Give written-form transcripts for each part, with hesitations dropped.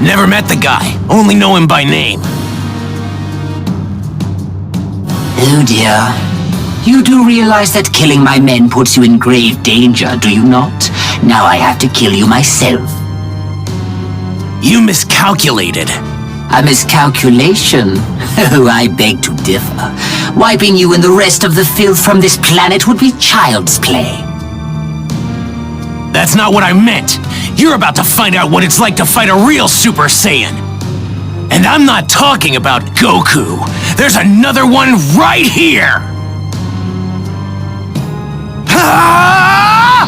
Never met the guy, only know him by name. Oh dear. You do realize that killing my men puts you in grave danger, do you not? Now I have to kill you myself. You miscalculated. A miscalculation? Oh, I beg to differ. Wiping you and the rest of the filth from this planet would be child's play. That's not what I meant. You're about to find out what it's like to fight a real Super Saiyan. And I'm not talking about Goku. There's another one right here! Ah!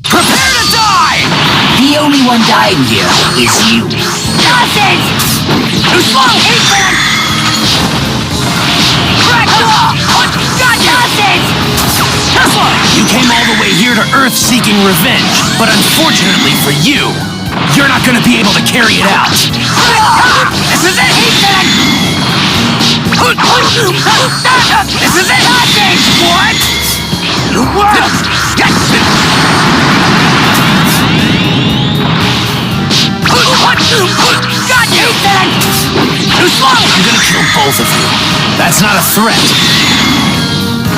Prepare to die! The only one dying here is you. Nonsense! Too slow! Ethan! Crack the wall! Nonsense! Tesla! You came all the way here to Earth seeking revenge, but unfortunately for you, you're not gonna be able to carry it out. This is it! Ethan! This is it! Nonsense! What? You world! Got you! Ethan! Too slow! I'm gonna kill both of you. That's not a threat.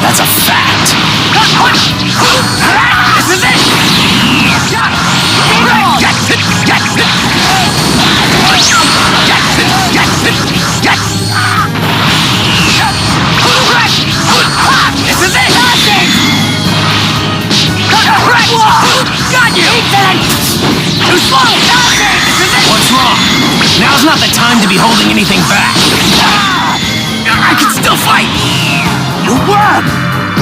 That's a fact. This is it! This is it! Got you! Ethan! Too slow! This is it! What's wrong? Now's not the time to be holding anything back. I can still fight! You worm!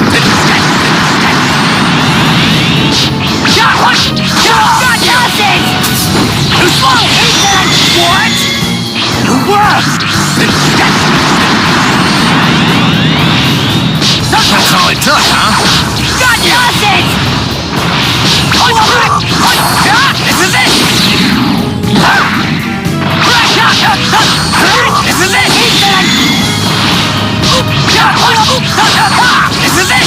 Got you! Too slow! Ethan! What? You worm! That's all it took, huh? Got you! This is it! This is it! Ethan! This is it!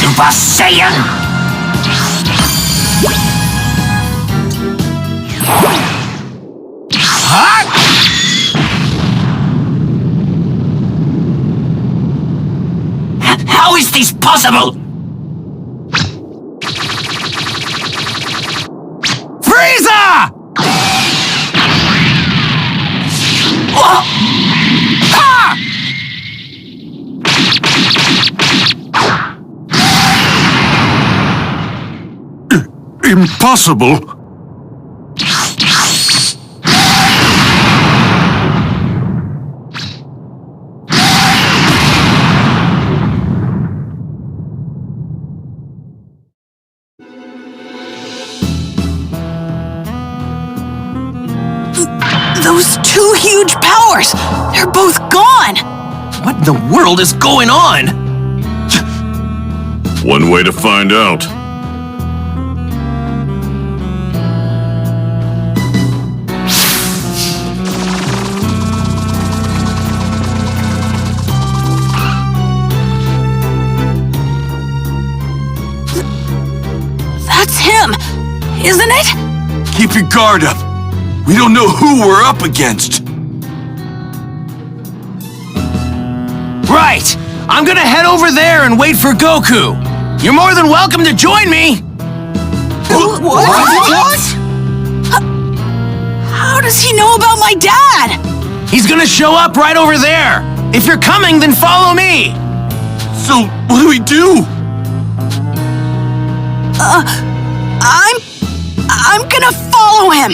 Super Saiyan! How is this possible? Frieza! Impossible! Those two huge powers! They're both gone! What in the world is going on? One way to find out. That's him, isn't it? Keep your guard up. We don't know who we're up against. Right! I'm gonna head over there and wait for Goku. You're more than welcome to join me. What? How does he know about my dad? He's gonna show up right over there. If you're coming, then follow me. So, what do we do? I'm gonna follow him.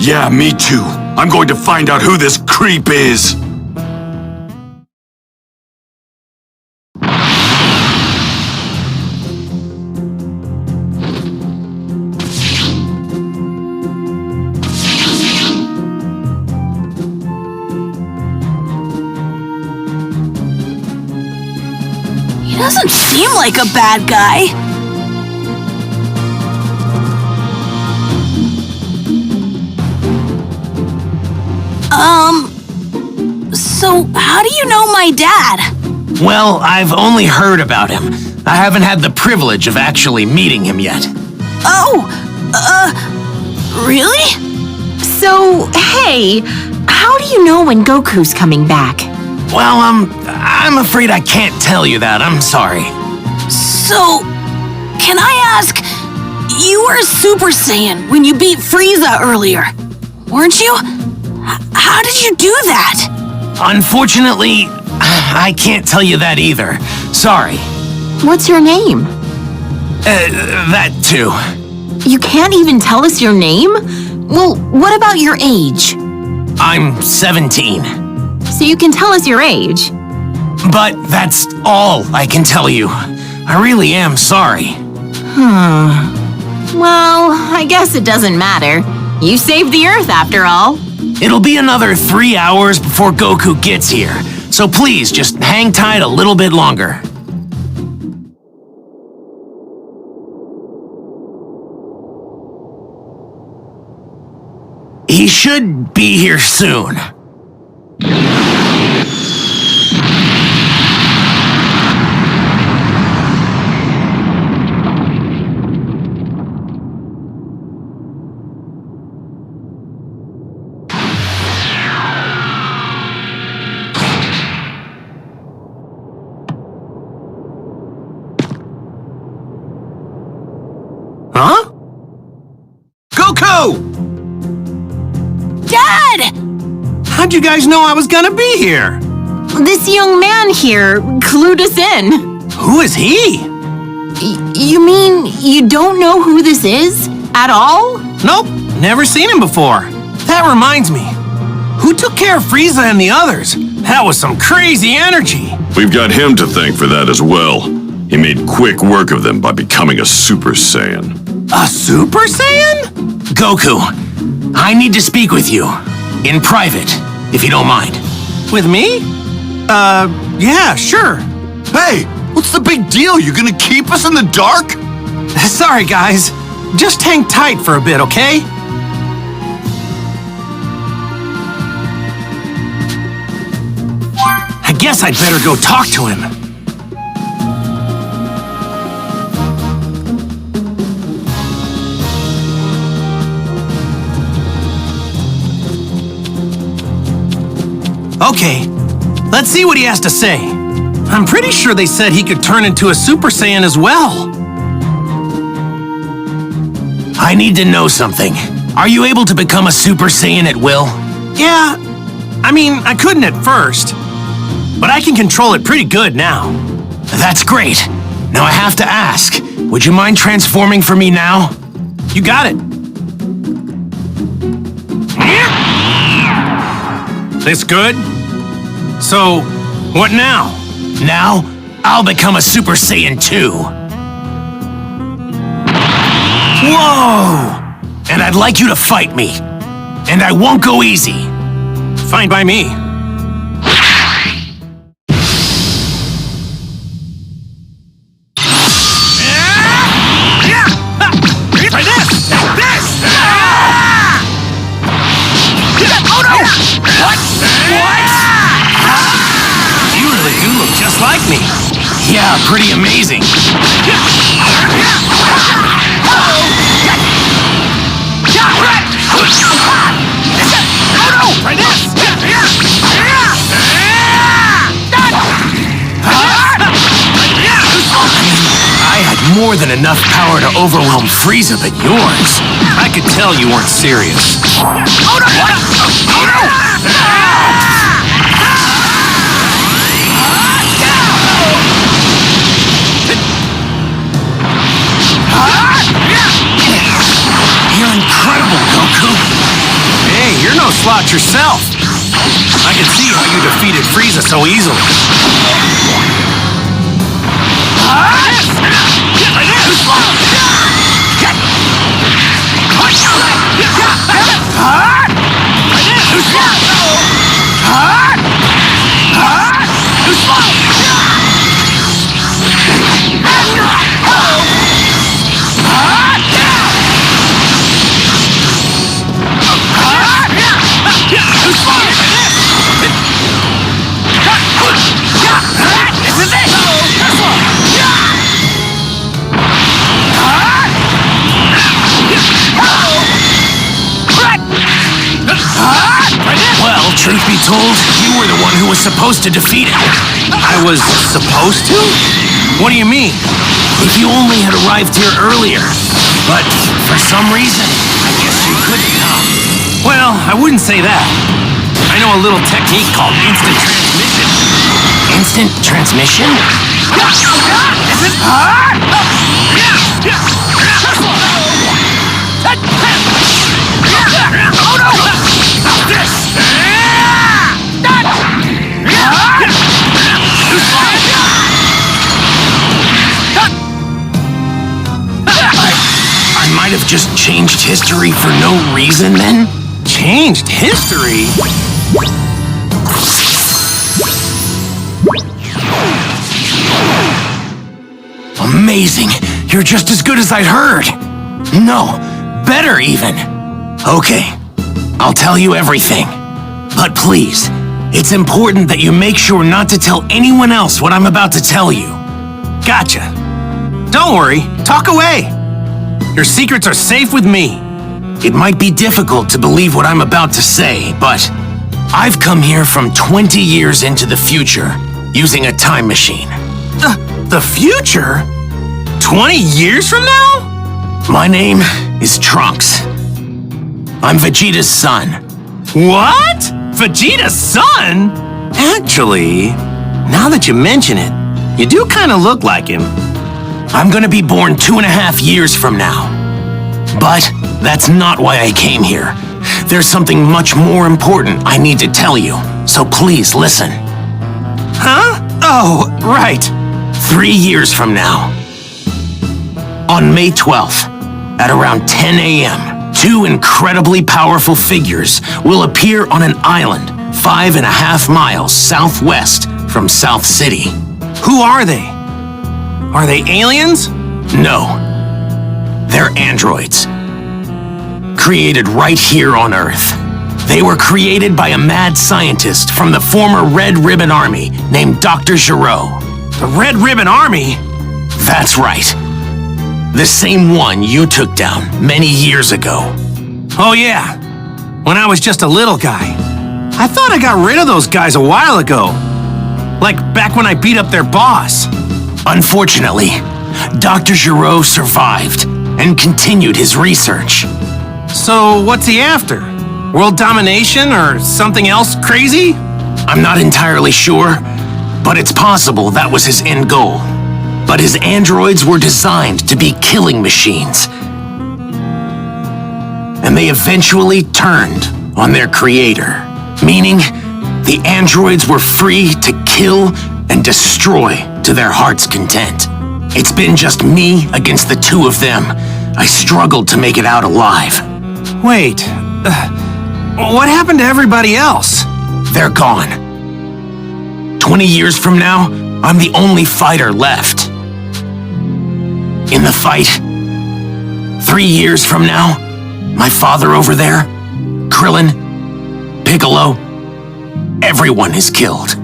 Yeah, me too. I'm going to find out who this creep is. He doesn't seem like a bad guy. So, how do you know my dad? Well, I've only heard about him. I haven't had the privilege of actually meeting him yet. Oh, really? So, hey, how do you know when Goku's coming back? Well, I'm afraid I can't tell you that. I'm sorry. So, can I ask, you were a Super Saiyan when you beat Frieza earlier, weren't you? How did you do that? Unfortunately, I can't tell you that either. Sorry. What's your name? That too. You can't even tell us your name? Well, what about your age? I'm 17. So you can tell us your age. But that's all I can tell you. I really am sorry. Well, I guess it doesn't matter. You saved the Earth after all. It'll be another 3 hours before Goku gets here. So please, just hang tight a little bit longer. He should be here soon. Huh? Goku! Dad! How'd you guys know I was gonna be here? This young man here clued us in. Who is he? You mean you don't know who this is? At all? Nope, never seen him before. That reminds me. Who took care of Frieza and the others? That was some crazy energy. We've got him to thank for that as well. He made quick work of them by becoming a Super Saiyan. A Super Saiyan? Goku, I need to speak with you. In private, if you don't mind. With me? Yeah, sure. Hey, what's the big deal? You gonna keep us in the dark? Sorry, guys. Just hang tight for a bit, okay? I guess I'd better go talk to him. Okay, let's see what he has to say. I'm pretty sure they said he could turn into a Super Saiyan as well. I need to know something. Are you able to become a Super Saiyan at will? Yeah, I mean, I couldn't at first, but I can control it pretty good now. That's great. Now I have to ask, would you mind transforming for me now? You got it. This good? So, what now? Now, I'll become a Super Saiyan 2. Whoa! And I'd like you to fight me. And I won't go easy. Fine by me. Try this! Oh no! What? You really do look just like me. Yeah, pretty amazing. Try this! I had more than enough power to overwhelm Frieza, but yours, I could tell you weren't serious. Oh no! What? Oh no! You're incredible, Goku. Hey, you're no slouch yourself. I can see how you defeated Frieza so easily. told you were the one who was supposed to defeat it. I was supposed to? What do you mean? If you only had arrived here earlier. But for some reason, I guess you couldn't come. Well, I wouldn't say that. I know a little technique called instant transmission. Instant transmission? Is it? Oh no! This! I might have just changed history for no reason then? Changed history? Amazing! You're just as good as I'd heard! No, better even! Okay, I'll tell you everything. But please, it's important that you make sure not to tell anyone else what I'm about to tell you. Gotcha. Don't worry, talk away. Your secrets are safe with me. It might be difficult to believe what I'm about to say, but I've come here from 20 years into the future using a time machine. The future? 20 years from now? My name is Trunks. I'm Vegeta's son. What? Vegeta's son? Actually, now that you mention it, you do kind of look like him. I'm gonna be born 2.5 years from now. But that's not why I came here. There's something much more important I need to tell you, so please listen. Huh? Oh, right. 3 years from now, on May 12th, at around 10 a.m., 2 incredibly powerful figures will appear on an island 5.5 miles southwest from South City. Who are they? Are they aliens? No, they're androids. Created right here on Earth. They were created by a mad scientist from the former Red Ribbon Army named Dr. Giro. The Red Ribbon Army? That's right. The same one you took down many years ago. Oh yeah, when I was just a little guy. I thought I got rid of those guys a while ago. Like back when I beat up their boss. Unfortunately, Dr. Giro survived and continued his research. So what's he after? World domination or something else crazy? I'm not entirely sure, but it's possible that was his end goal. But his androids were designed to be killing machines. And they eventually turned on their creator, meaning the androids were free to kill and destroy to their heart's content. It's been just me against the 2 of them. I struggled to make it out alive. Wait, what happened to everybody else? They're gone. 20 years from now, I'm the only fighter left. In the fight, 3 years from now, my father over there, Krillin, Piccolo, everyone is killed.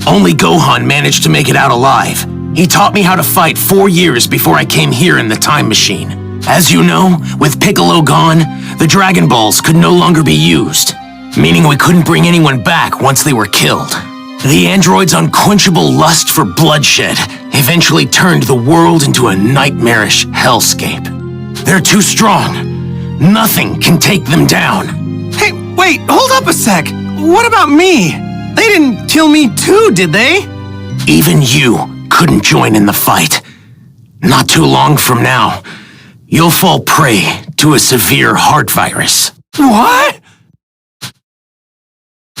Only Gohan managed to make it out alive. He taught me how to fight 4 years before I came here in the time machine. As you know, with Piccolo gone, the Dragon Balls could no longer be used, meaning we couldn't bring anyone back once they were killed. The android's unquenchable lust for bloodshed eventually turned the world into a nightmarish hellscape. They're too strong. Nothing can take them down. Hey, wait, hold up a sec. What about me? They didn't kill me too, did they? Even you couldn't join in the fight. Not too long from now, you'll fall prey to a severe heart virus. What?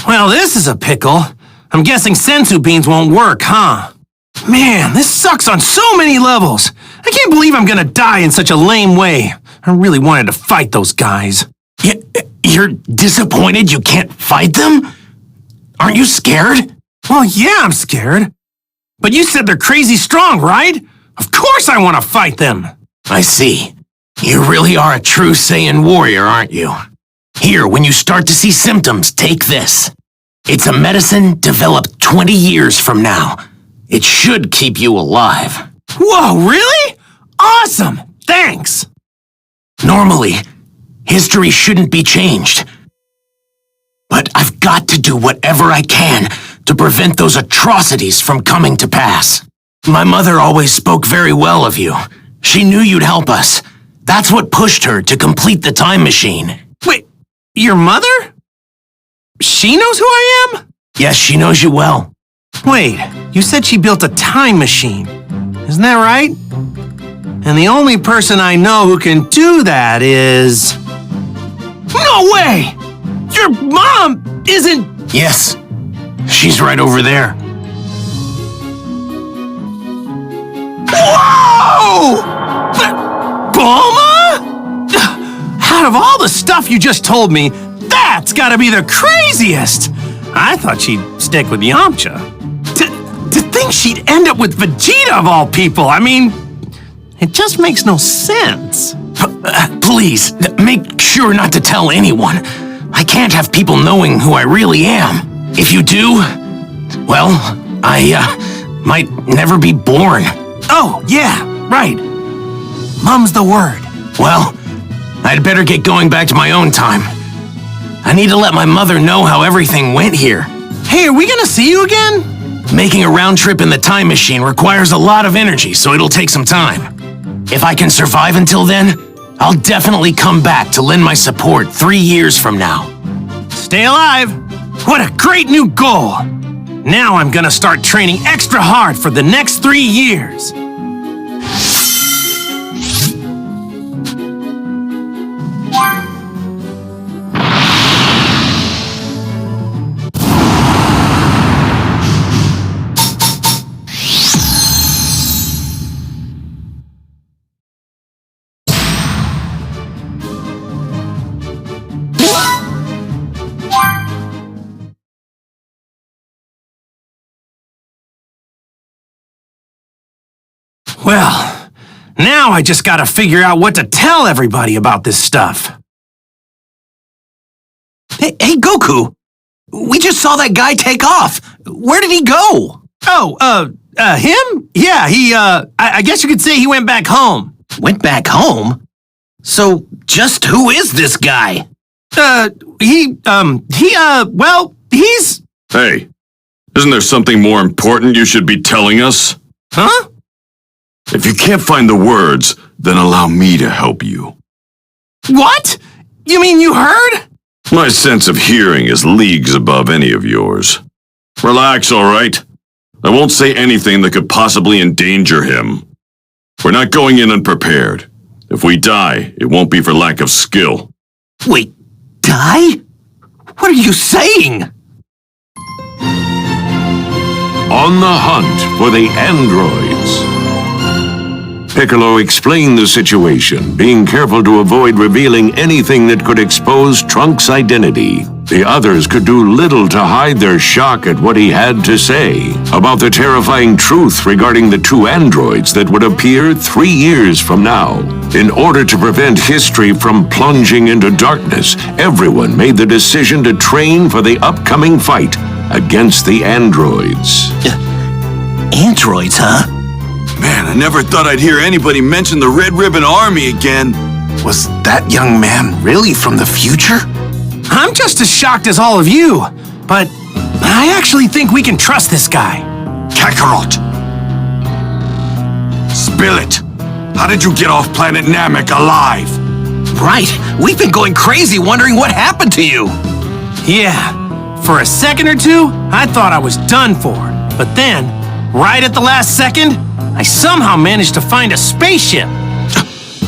Well, this is a pickle. I'm guessing senzu beans won't work, huh? Man, this sucks on so many levels. I can't believe I'm gonna die in such a lame way. I really wanted to fight those guys. You're disappointed you can't fight them? Aren't you scared? Well, yeah, I'm scared. But you said they're crazy strong, right? Of course I want to fight them. I see. You really are a true Saiyan warrior, aren't you? Here, when you start to see symptoms, take this. It's a medicine developed 20 years from now. It should keep you alive. Whoa, really? Awesome! Thanks! Normally, history shouldn't be changed. But I've got to do whatever I can to prevent those atrocities from coming to pass. My mother always spoke very well of you. She knew you'd help us. That's what pushed her to complete the time machine. Wait, your mother? She knows who I am? Yes, she knows you well. Wait, you said she built a time machine. Isn't that right? And the only person I know who can do that is... No way! Your mom isn't... Yes, she's right over there. Whoa! Bulma? Out of all the stuff you just told me, that's gotta be the craziest! I thought she'd stick with Yamcha. To think she'd end up with Vegeta of all people, I mean, it just makes no sense. Please, make sure not to tell anyone. I can't have people knowing who I really am. If you do, well, I might never be born. Oh, yeah, right. Mum's the word. Well, I'd better get going back to my own time. I need to let my mother know how everything went here. Hey, are we gonna see you again? Making a round trip in the time machine requires a lot of energy, so it'll take some time. If I can survive until then, I'll definitely come back to lend my support 3 years from now. Stay alive! What a great new goal! Now I'm gonna start training extra hard for the next 3 years. Well, now I just gotta figure out what to tell everybody about this stuff. Hey, Goku! We just saw that guy take off. Where did he go? Oh, him? Yeah, I guess you could say he went back home. Went back home? So, just who is this guy? He's... Hey, isn't there something more important you should be telling us? Huh? If you can't find the words, then allow me to help you. What? You mean you heard? My sense of hearing is leagues above any of yours. Relax, all right? I won't say anything that could possibly endanger him. We're not going in unprepared. If we die, it won't be for lack of skill. Wait, die? What are you saying? On the hunt for the androids. Piccolo explained the situation, being careful to avoid revealing anything that could expose Trunks' identity. The others could do little to hide their shock at what he had to say about the terrifying truth regarding the 2 androids that would appear 3 years from now. In order to prevent history from plunging into darkness, everyone made the decision to train for the upcoming fight against the androids. Androids, huh? Man, I never thought I'd hear anybody mention the Red Ribbon Army again. Was that young man really from the future? I'm just as shocked as all of you, but I actually think we can trust this guy. Kakarot! Spill it! How did you get off planet Namek alive? Right, we've been going crazy wondering what happened to you. Yeah, for a second or two, I thought I was done for. But then, right at the last second, I somehow managed to find a spaceship.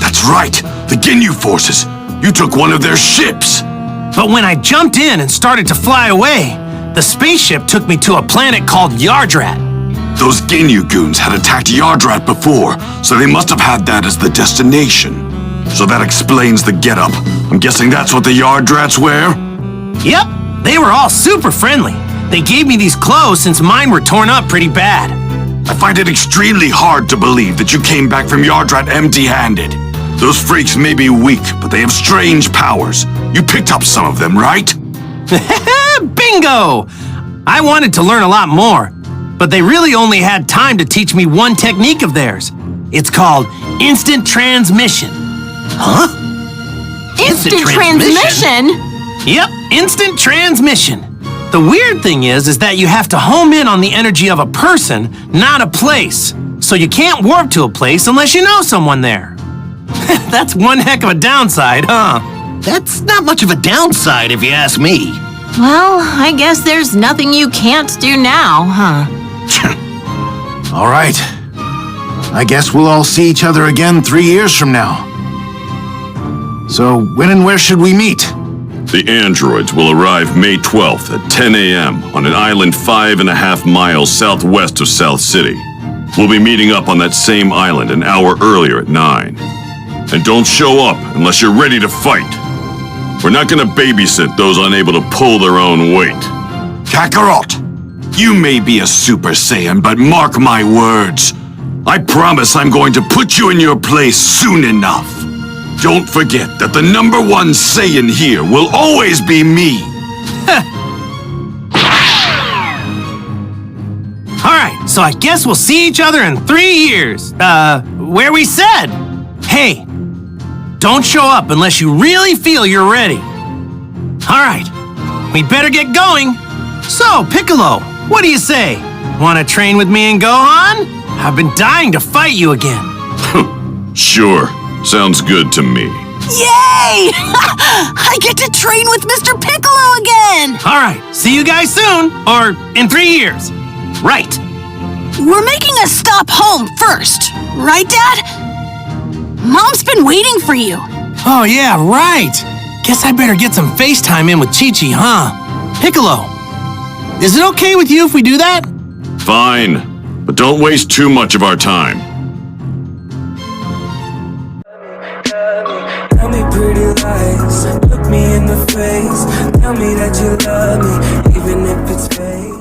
That's right, the Ginyu forces. You took one of their ships. But when I jumped in and started to fly away, the spaceship took me to a planet called Yardrat. Those Ginyu goons had attacked Yardrat before, so they must have had that as the destination. So that explains the getup. I'm guessing that's what the Yardrats wear? Yep, they were all super friendly. They gave me these clothes since mine were torn up pretty bad. I find it extremely hard to believe that you came back from Yardrat empty-handed. Those freaks may be weak, but they have strange powers. You picked up some of them, right? Bingo! I wanted to learn a lot more, but they really only had time to teach me one technique of theirs. It's called instant transmission. Huh? Instant transmission? Yep, instant transmission. The weird thing is that you have to home in on the energy of a person, not a place. So you can't warp to a place unless you know someone there. That's one heck of a downside, huh? That's not much of a downside if you ask me. Well, I guess there's nothing you can't do now, huh? All right. I guess we'll all see each other again 3 years from now. So, when and where should we meet? The androids will arrive May 12th at 10 a.m. on an island 5.5 miles southwest of South City. We'll be meeting up on that same island an hour earlier at 9. And don't show up unless you're ready to fight. We're not gonna babysit those unable to pull their own weight. Kakarot, you may be a Super Saiyan, but mark my words. I promise I'm going to put you in your place soon enough. Don't forget that the #1 Saiyan here will always be me. Alright, so I guess we'll see each other in 3 years. Where we said. Hey, don't show up unless you really feel you're ready. Alright, we'd better get going. So, Piccolo, what do you say? Want to train with me and Gohan? I've been dying to fight you again. Sure, sounds good to me. Yay! I get to train with Mr. Piccolo again! Alright, see you guys soon, or in 3 years. Right. We're making a stop home first, right, Dad? Mom's been waiting for you. Oh yeah, right. Guess I better get some FaceTime in with Chi-Chi, huh? Piccolo, is it okay with you if we do that? Fine, but don't waste too much of our time. Tell me pretty lies, look me in the face. Tell me that you love me,